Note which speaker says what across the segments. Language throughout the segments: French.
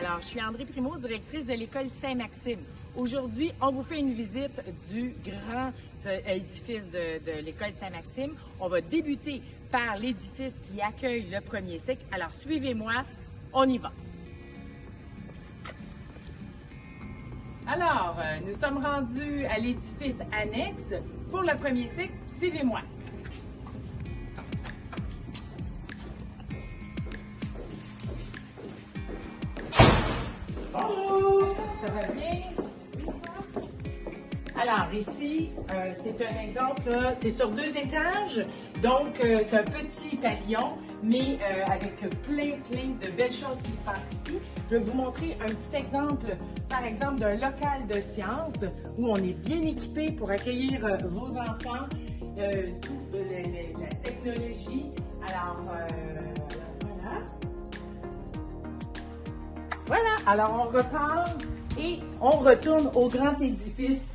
Speaker 1: Alors, je suis André Primeau, directrice de l'école Saint-Maxime. Aujourd'hui, on vous fait une visite du grand édifice de l'école Saint-Maxime. On va débuter par l'édifice qui accueille le premier cycle. Alors, suivez-moi, on y va. Alors, nous sommes rendus à l'édifice annexe pour le premier cycle. Suivez-moi. Bonjour, ça va bien? Alors ici, c'est un exemple, c'est sur 2 étages, donc c'est un petit pavillon, mais avec plein de belles choses qui se passent ici. Je vais vous montrer un petit exemple, par exemple, d'un local de sciences où on est bien équipé pour accueillir vos enfants, toute la technologie. Alors, voilà. Voilà, alors on repart et on retourne au grand édifice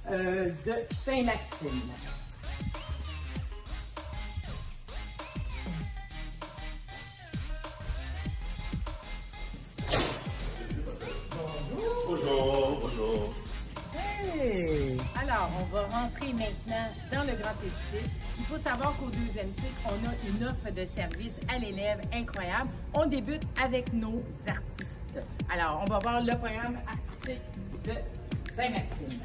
Speaker 1: de Saint-Maxime.
Speaker 2: Bonjour.
Speaker 1: Hey! Alors, on va rentrer maintenant dans le grand édifice. Il faut savoir qu'au 2e cycle, on a une offre de service à l'élève incroyable. On débute avec nos artistes. Alors, on va voir le programme artistique de Saint-Maxime.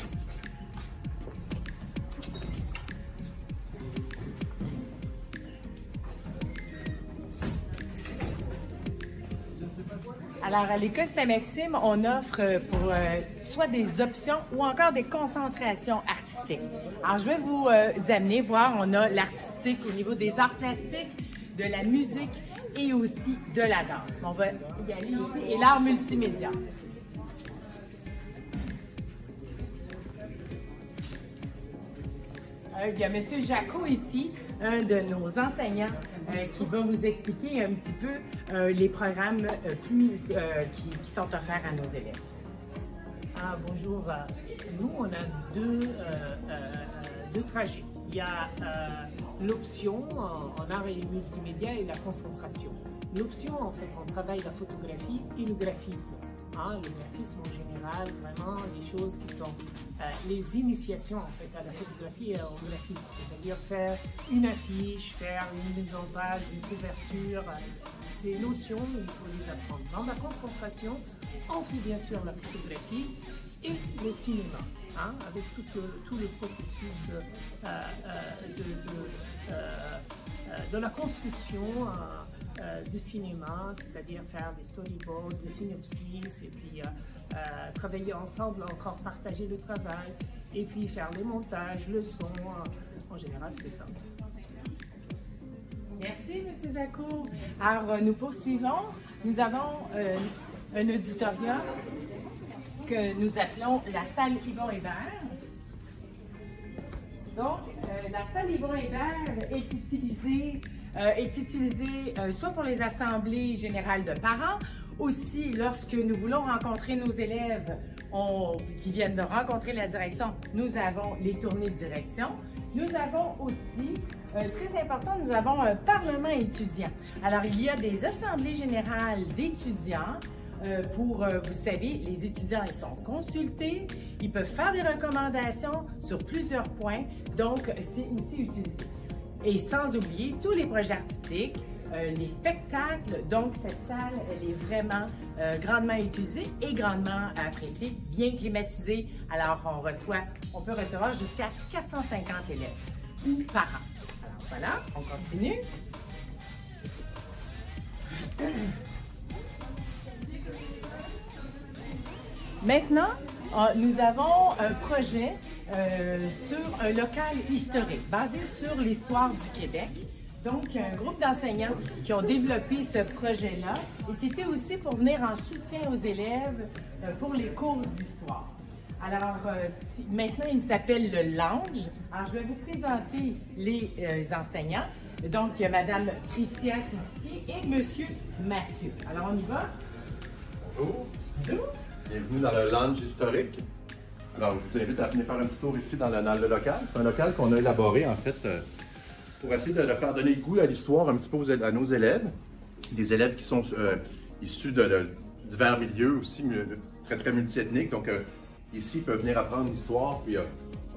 Speaker 1: Alors, à l'école Saint-Maxime, on offre pour soit des options ou encore des concentrations artistiques. Alors, je vais vous amener voir, on a l'artistique au niveau des arts plastiques, de la musique et aussi de la danse. On va y aller ici, et l'art multimédia. Il y a M. Jacot ici, un de nos enseignants, qui va vous expliquer un petit peu les programmes qui sont offerts à nos élèves.
Speaker 3: Bonjour. Nous, on a deux trajets. Il y a l'option en art et multimédia et la concentration. L'option, en fait, on travaille la photographie et le graphisme. Le graphisme en général, vraiment des choses qui sont les initiations en fait à la photographie et au graphisme, c'est-à-dire faire une affiche, faire une mise en page, une couverture. Ces notions, il faut les apprendre. Dans la concentration, on fait bien sûr la photographie et le cinéma, avec tout le processus de la construction du cinéma, c'est-à-dire faire des storyboards, des synopsis, et puis travailler ensemble, encore partager le travail, et puis faire les montages, le son, en général c'est ça.
Speaker 1: Merci, M. Jacot. Alors, nous poursuivons. Nous avons un auditorium que nous appelons la salle Yvon Hébert. Donc, la salle Yvon Hébert est utilisée soit pour les assemblées générales de parents, aussi lorsque nous voulons rencontrer nos élèves qui viennent de rencontrer la direction, nous avons les tournées de direction. Nous avons aussi, très important, nous avons un parlement étudiant. Alors, il y a des assemblées générales d'étudiants pour, vous savez, les étudiants, ils sont consultés, ils peuvent faire des recommandations sur plusieurs points, donc c'est aussi utilisé. Et sans oublier tous les projets artistiques, les spectacles, donc cette salle, elle est vraiment grandement utilisée et grandement appréciée, bien climatisée. Alors on peut recevoir jusqu'à 450 élèves ou parents. Alors voilà, on continue. Maintenant, nous avons un projet sur un local historique, basé sur l'histoire du Québec. Donc, un groupe d'enseignants qui ont développé ce projet-là. Et c'était aussi pour venir en soutien aux élèves pour les cours d'histoire. Alors, maintenant, il s'appelle le Lange. Alors, je vais vous présenter les enseignants. Donc, il y a Mme Tricia qui est ici et M. Mathieu. Alors, on y va?
Speaker 2: Bonjour.
Speaker 1: Bonjour.
Speaker 2: Bienvenue dans le lounge historique. Alors, je vous invite à venir faire un petit tour ici dans le local. C'est un local qu'on a élaboré, en fait, pour essayer de leur faire donner goût à l'histoire un petit peu à nos élèves. Des élèves qui sont issus divers milieux aussi, très très multiethniques. Donc ici, ils peuvent venir apprendre l'histoire. Puis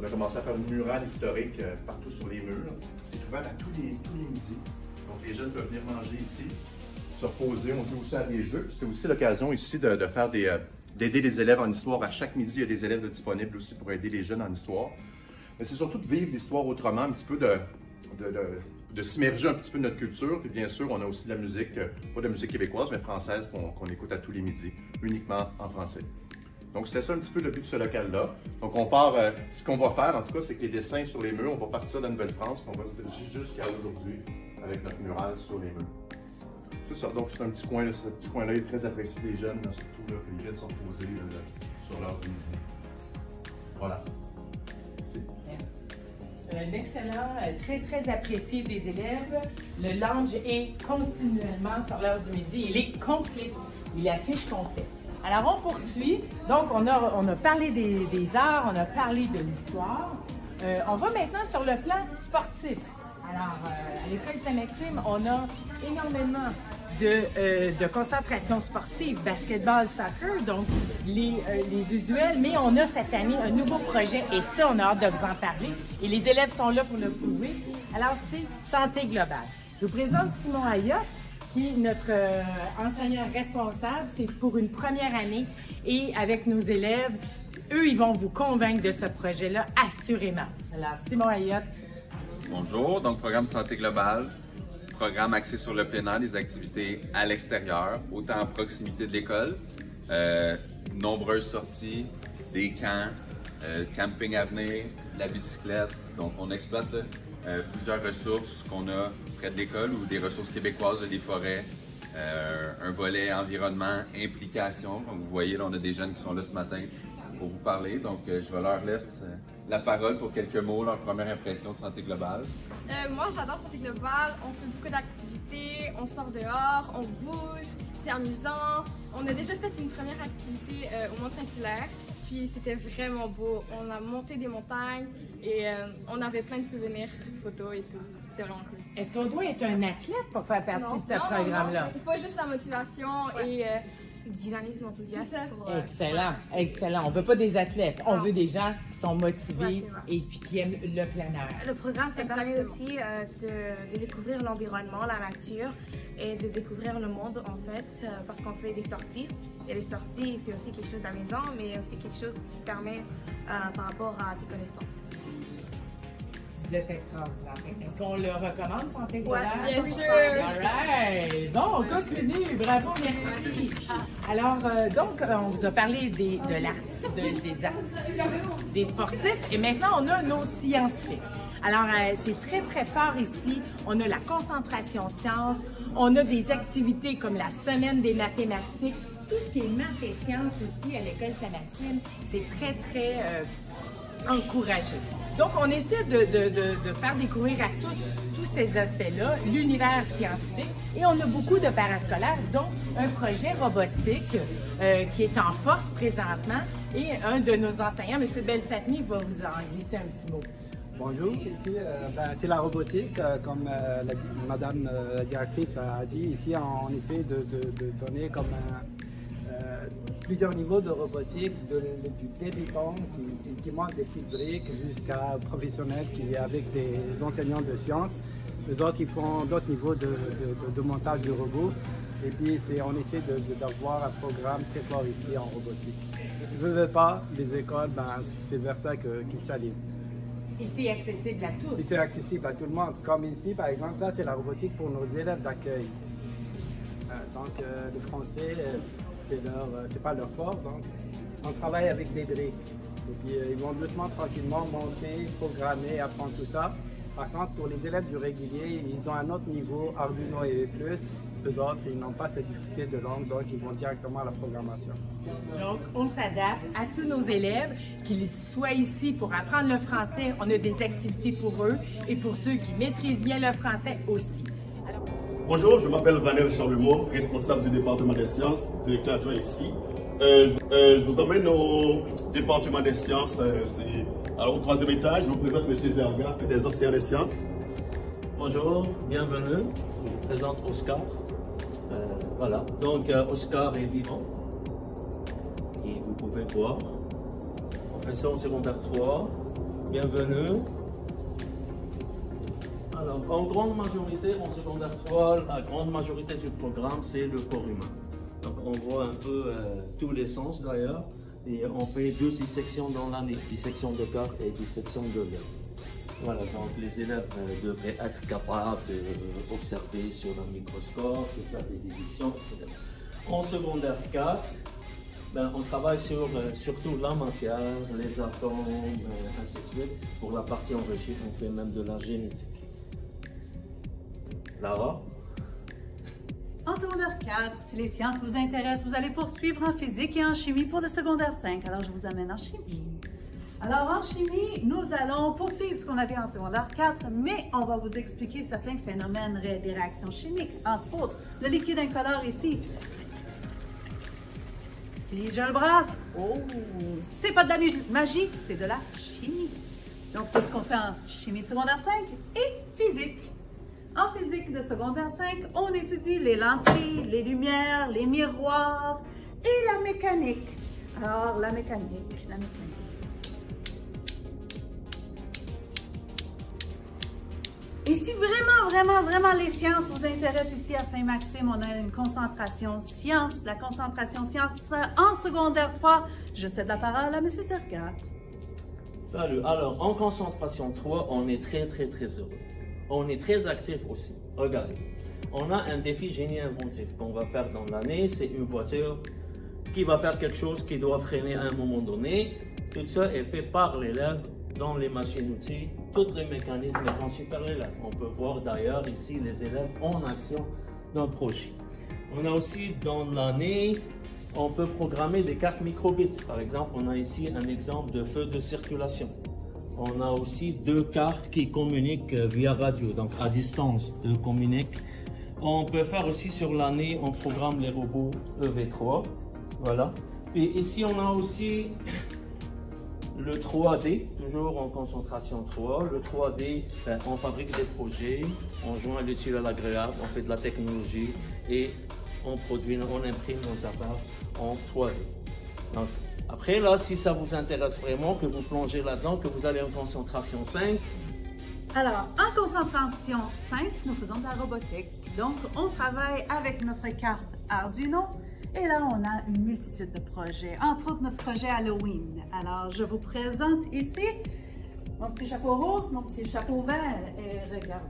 Speaker 2: on a commencé à faire une murale historique partout sur les murs. C'est ouvert à tous les midis. Donc les jeunes peuvent venir manger ici, se reposer. On joue aussi à des jeux. C'est aussi l'occasion ici de faire d'aider les élèves en histoire. À chaque midi, il y a des élèves disponibles aussi pour aider les jeunes en histoire. Mais c'est surtout de vivre l'histoire autrement, un petit peu de s'immerger un petit peu de notre culture. Puis bien sûr, on a aussi de la musique, pas de la musique québécoise, mais française qu'on écoute à tous les midis, uniquement en français. Donc c'était ça un petit peu le but de ce local-là. Donc on part, ce qu'on va faire en tout cas, c'est que les dessins sur les murs, on va partir de la Nouvelle-France, on va se diriger jusqu'à aujourd'hui avec notre mural sur les murs. C'est ça, donc c'est un petit coin, là, ce petit coin-là est très apprécié des jeunes, là, surtout là, que ils viennent se reposer sur leur midi. Voilà. Merci.
Speaker 1: L'excellent, très apprécié des élèves. Le lounge est continuellement sur l'heure du midi. Il est complet. Il affiche complet. Alors, on poursuit. Donc, on a parlé des arts, on a parlé de l'histoire. On va maintenant sur le plan sportif. Alors, à l'école Saint-Maxime, on a énormément de concentration sportive, basketball, soccer, donc les usuels, mais on a cette année un nouveau projet et ça, on a hâte de vous en parler. Et les élèves sont là pour le prouver. Alors, c'est Santé globale. Je vous présente Simon Ayotte, qui est notre enseignant responsable. C'est pour une première année et avec nos élèves, eux, ils vont vous convaincre de ce projet-là, assurément. Alors, Simon Ayotte.
Speaker 4: Bonjour, donc programme Santé globale, programme axé sur le plein air, des activités à l'extérieur, autant à proximité de l'école, nombreuses sorties, des camps, camping à venir, la bicyclette. Donc on exploite plusieurs ressources qu'on a près de l'école ou des ressources québécoises, des forêts, un volet environnement, implication. Comme vous voyez, là, on a des jeunes qui sont là ce matin pour vous parler. Donc je vais leur laisser la parole pour quelques mots, leur première impression de Santé globale.
Speaker 5: Moi, j'adore Santé globale. On fait beaucoup d'activités, on sort dehors, on bouge, c'est amusant. On a déjà fait une première activité au Mont-Saint-Hilaire, puis c'était vraiment beau. On a monté des montagnes et on avait plein de souvenirs, photos et tout. C'est vraiment cool.
Speaker 1: Est-ce qu'on doit être un athlète pour faire partie de ce programme-là?
Speaker 5: Non. Il faut juste la motivation et dynamisme, enthousiasme.
Speaker 1: Excellent, excellent. On veut pas des athlètes, on veut des gens qui sont motivés et puis qui aiment le plein air.
Speaker 6: Le programme, ça permet aussi de découvrir l'environnement, la nature et de découvrir le monde en fait, parce qu'on fait des sorties. Et les sorties, c'est aussi quelque chose d'amusant, mais aussi quelque chose qui permet par rapport à tes connaissances.
Speaker 1: Vous êtes extraordinaire. Est-ce qu'on le recommande, Santé globale?
Speaker 5: Bien sûr!
Speaker 1: All right! Bon, on continue. Bravo, merci. Alors, donc, on vous a parlé des artistes, des sportifs, et maintenant, on a nos scientifiques. Alors, c'est très fort ici. On a la concentration sciences, on a des activités comme la semaine des mathématiques. Tout ce qui est maths et sciences aussi à l'école Saint-Maxime, c'est très encouragé. Donc, on essaie de faire découvrir à tous ces aspects-là l'univers scientifique et on a beaucoup de parascolaires, dont un projet robotique qui est en force présentement et un de nos enseignants, M. Belfatmi, va vous en glisser un petit mot.
Speaker 7: Bonjour, ici c'est la robotique, comme Madame la directrice a dit. Ici, on essaie de donner comme plusieurs niveaux de robotique, du débutant qui monte des petites briques jusqu'à professionnels qui avec des enseignants de sciences. Les autres qui font d'autres niveaux de montage de robots. Et puis on essaie d'avoir un programme très fort ici en robotique. Je ne veux pas, les écoles, c'est vers ça qu'ils s'alignent.
Speaker 1: Et c'est accessible à tous.
Speaker 7: C'est accessible à tout le monde. Comme ici, par exemple, ça c'est la robotique pour nos élèves d'accueil. Donc le français, c'est pas leur fort, donc on travaille avec des briques. Et puis ils vont doucement, tranquillement monter, programmer, apprendre tout ça. Par contre, pour les élèves du régulier, ils ont un autre niveau, Arduino et plus. Les autres, ils n'ont pas cette difficulté de langue, donc ils vont directement à la programmation.
Speaker 1: Donc, on s'adapte à tous nos élèves, qu'ils soient ici pour apprendre le français. On a des activités pour eux et pour ceux qui maîtrisent bien le français aussi. Alors...
Speaker 8: Bonjour, je m'appelle Vanel Charlemont, responsable du département des sciences, directeur adjoint ici. Je vous emmène au département des sciences. Alors, au 3e étage, je vous présente M. Zerga, des enseignants des sciences.
Speaker 9: Bonjour, bienvenue. Je vous présente Oscar. Voilà, donc Oscar est vivant. pouvez voir. Professeur en secondaire 3, bienvenue. Alors, en grande majorité, en secondaire 3, la grande majorité du programme, c'est le corps humain. Donc, on voit un peu tous les sens d'ailleurs. Et on fait 2 dissections dans l'année, dissection de cœur et dissection de lèvres. Voilà, donc les élèves devraient être capables d'observer sur un microscope, de faire des déductions, etc. En secondaire 4, on travaille sur surtout la matière, les atomes, ainsi de suite. Pour la partie enrichie, on fait même de la génétique. Lara?
Speaker 10: En secondaire 4, si les sciences vous intéressent, vous allez poursuivre en physique et en chimie pour le secondaire 5. Alors, je vous amène en chimie. Alors, en chimie, nous allons poursuivre ce qu'on avait en secondaire 4, mais on va vous expliquer certains phénomènes des réactions chimiques. Entre autres, le liquide incolore ici. Si je le brasse, oh, c'est pas de la magie, c'est de la chimie. Donc, c'est ce qu'on fait en chimie de secondaire 5 et physique. En physique de secondaire 5, on étudie les lentilles, les lumières, les miroirs et la mécanique. Alors, la mécanique. Et si vraiment les sciences vous intéressent ici à Saint-Maxime, on a une concentration sciences, la concentration sciences en secondaire 3. Je cède la parole à M. Serka.
Speaker 9: Salut. Alors, en concentration 3, on est très heureux. On est très actif aussi. Regardez, on a un défi génie inventif qu'on va faire dans l'année. C'est une voiture qui va faire quelque chose qui doit freiner à un moment donné. Tout ça est fait par l'élève dans les machines-outils. Tous les mécanismes sont super l'élève. On peut voir d'ailleurs ici les élèves en action dans le projet. On a aussi dans l'année, on peut programmer des cartes microbits. Par exemple, on a ici un exemple de feu de circulation. On a aussi 2 cartes qui communiquent via radio, donc à distance, de communiquent. On peut faire aussi sur l'année, on programme les robots EV3, voilà. Et ici, on a aussi le 3D, toujours en concentration 3. Le 3D, on fabrique des projets, on joint l'utile à l'agréable, on fait de la technologie et on produit, on imprime nos appareils en 3D. Donc, après, là, si ça vous intéresse vraiment, que vous plongez là-dedans, que vous allez en concentration 5.
Speaker 10: Alors, en concentration 5, nous faisons de la robotique. Donc, on travaille avec notre carte Arduino. Et là, on a une multitude de projets, entre autres notre projet Halloween. Alors, je vous présente ici mon petit chapeau rose, mon petit chapeau vert. Et regardez.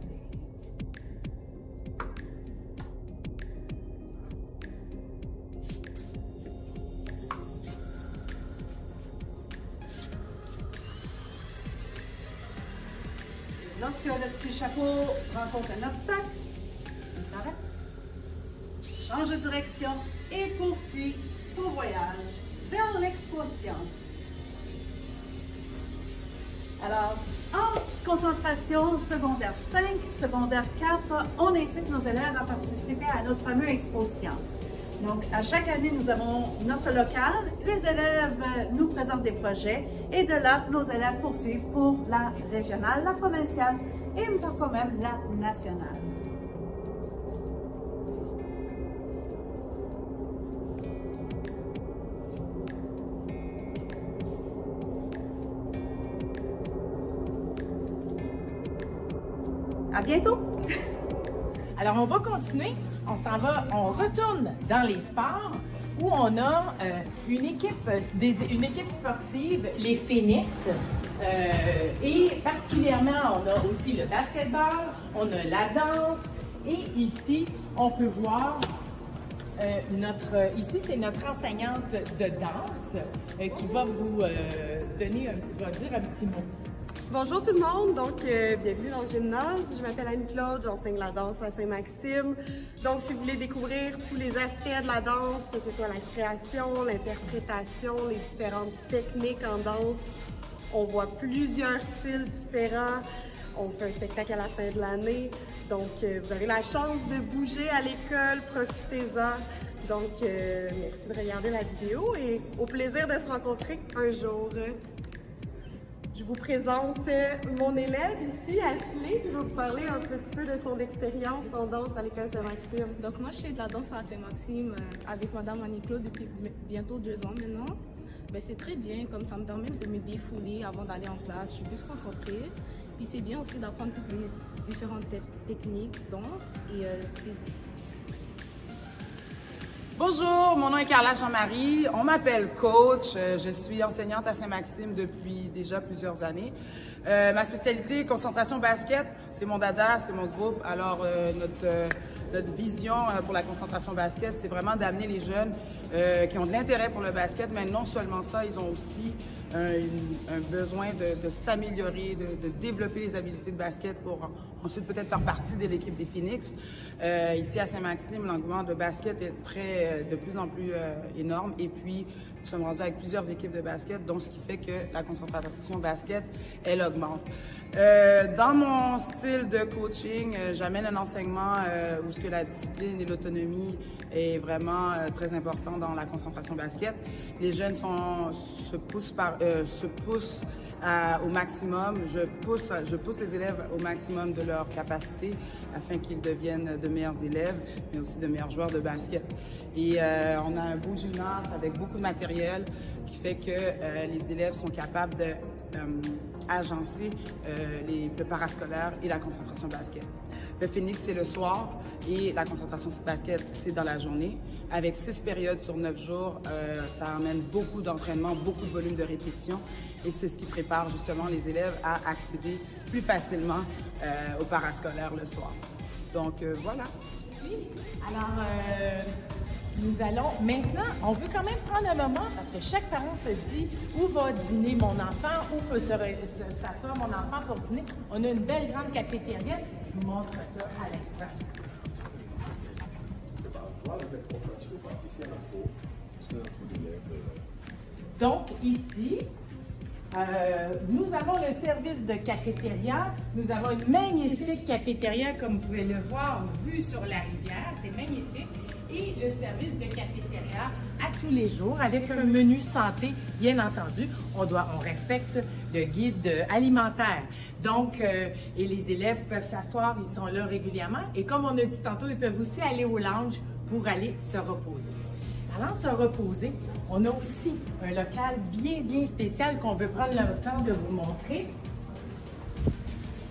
Speaker 10: Lorsque le petit chapeau rencontre un obstacle, il s'arrête, change de direction et poursuit son voyage vers l'expo-science. Alors, en concentration secondaire 5, secondaire 4, on incite nos élèves à participer à notre fameux expo-science. Donc, à chaque année, nous avons notre local, les élèves nous présentent des projets et de là, nos élèves poursuivent pour la régionale, la provinciale et parfois même la nationale. À bientôt!
Speaker 1: Alors, on va continuer. On retourne dans les sports où on a une équipe sportive, les Phoenix. Et particulièrement, on a aussi le basketball, on a la danse. Et ici, on peut voir ici, c'est notre enseignante de danse qui va vous dire un petit mot.
Speaker 11: Bonjour tout le monde, donc bienvenue dans le gymnase. Je m'appelle Annie-Claude, j'enseigne la danse à Saint-Maxime. Donc si vous voulez découvrir tous les aspects de la danse, que ce soit la création, l'interprétation, les différentes techniques en danse, on voit plusieurs styles différents. On fait un spectacle à la fin de l'année, donc vous avez la chance de bouger à l'école, profitez-en. Donc merci de regarder la vidéo et au plaisir de se rencontrer un jour. Je vous présente mon élève ici, Ashley, qui va vous parler un petit peu de son expérience en danse à l'école Saint-Maxime.
Speaker 12: Donc moi, je fais de la danse à Saint-Maxime avec Madame Annie-Claude depuis bientôt 2 ans maintenant.
Speaker 6: Ben, c'est très bien, comme ça me permet de me défouler avant d'aller en classe. Je suis plus concentrée. Puis c'est bien aussi d'apprendre toutes les différentes techniques, danse. Et
Speaker 12: Bonjour, mon nom est Carla Jean-Marie. On m'appelle coach. Je suis enseignante à Saint-Maxime depuis déjà plusieurs années. Ma spécialité, concentration basket, c'est mon dada, c'est mon groupe. Alors, notre vision pour la concentration basket, c'est vraiment d'amener les jeunes qui ont de l'intérêt pour le basket, mais non seulement ça, ils ont aussi un besoin de s'améliorer, de développer les habiletés de basket pour ensuite peut-être faire partie de l'équipe des Phoenix. Ici à Saint-Maxime, l'engouement de basket est de plus en plus énorme et puis nous sommes rendus avec plusieurs équipes de basket, donc ce qui fait que la concentration basket, elle augmente. Dans mon style de coaching, j'amène un enseignement où ce que la discipline et l'autonomie est vraiment très important dans la concentration basket. Les jeunes se poussent au maximum. Je pousse les élèves au maximum de leur capacité afin qu'ils deviennent de meilleurs élèves, mais aussi de meilleurs joueurs de basket. Et on a un beau gymnase avec beaucoup de matériel qui fait que les élèves sont capables d'agencer le parascolaire et la concentration basket. Le Phoenix, c'est le soir et la concentration basket, c'est dans la journée. Avec 6 périodes sur 9 jours, ça amène beaucoup d'entraînement, beaucoup de volume de répétition et c'est ce qui prépare justement les élèves à accéder plus facilement au parascolaire le soir. Donc voilà.
Speaker 1: Oui. Alors, nous allons maintenant, on veut quand même prendre un moment parce que chaque parent se dit où va dîner mon enfant, où peut s'asseoir mon enfant pour dîner. On a une belle grande cafétéria. Je vous montre ça à l'instant. Donc ici, nous avons le service de cafétéria. Nous avons une magnifique cafétéria, comme vous pouvez le voir, vue sur la rivière. C'est magnifique. Et le service de cafétéria à tous les jours avec un menu santé, bien entendu. On respecte le guide alimentaire. Donc, et les élèves peuvent s'asseoir, ils sont là régulièrement. Et comme on a dit tantôt, ils peuvent aussi aller au lounge pour aller se reposer. Parlant de se reposer, on a aussi un local bien, bien spécial qu'on veut prendre le temps de vous montrer.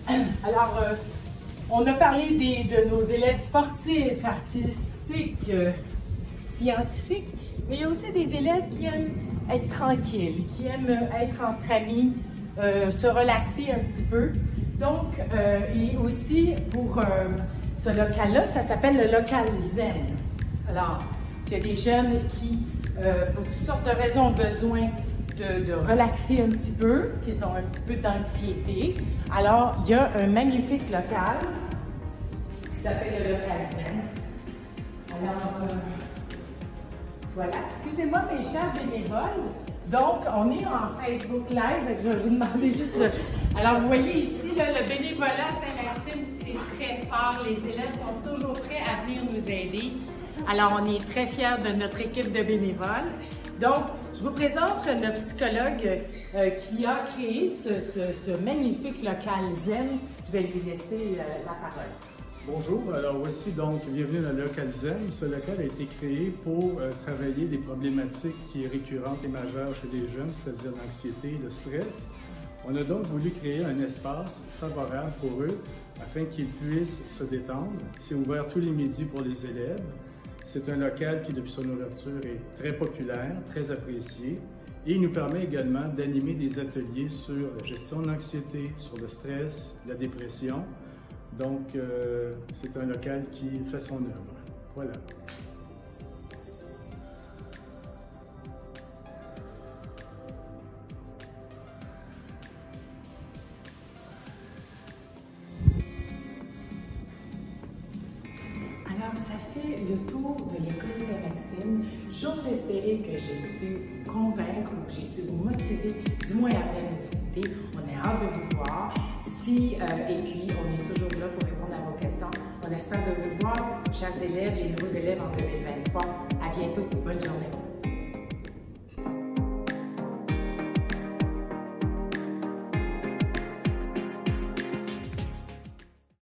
Speaker 1: Alors, on a parlé de nos élèves sportifs, artistiques, scientifiques, mais il y a aussi des élèves qui aiment être tranquilles, qui aiment être entre amis, se relaxer un petit peu. Donc, et aussi pour ce local-là, ça s'appelle le local Zen. Alors, il y a des jeunes qui, pour toutes sortes de raisons, ont besoin de relaxer un petit peu, qui ont un petit peu d'anxiété. Alors, il y a un magnifique local qui s'appelle le local Zen. Alors, voilà. Excusez-moi, mes chers bénévoles. Donc, on est en Facebook Live. Je vais vous demander juste Alors, vous voyez ici, là, le bénévolat Saint-Maxime, c'est très fort. Les élèves sont toujours prêts à venir nous aider. Alors, on est très fiers de notre équipe de bénévoles. Donc, je vous présente notre psychologue qui a créé ce magnifique local Zen. Je vais lui laisser la parole.
Speaker 13: Bonjour, alors voici donc, bienvenue dans le local Zen. Ce local a été créé pour travailler des problématiques qui sont récurrentes et majeures chez les jeunes, c'est-à-dire l'anxiété et le stress. On a donc voulu créer un espace favorable pour eux afin qu'ils puissent se détendre. C'est ouvert tous les midis pour les élèves. C'est un local qui, depuis son ouverture, est très populaire, très apprécié et il nous permet également d'animer des ateliers sur la gestion de l'anxiété, sur le stress, la dépression. Donc, c'est un local qui fait son œuvre. Voilà.
Speaker 1: Alors, ça fait le tour de l'école Saint-Maxime. J'ose espérer que j'ai su convaincre ou que j'ai su vous motiver, du moins à l'université. On est hâte de vous voir. Et puis, on est toujours là pour répondre à vos questions. On espère de vous voir, chers élèves et nouveaux élèves en 2023. À bientôt. Bonne journée.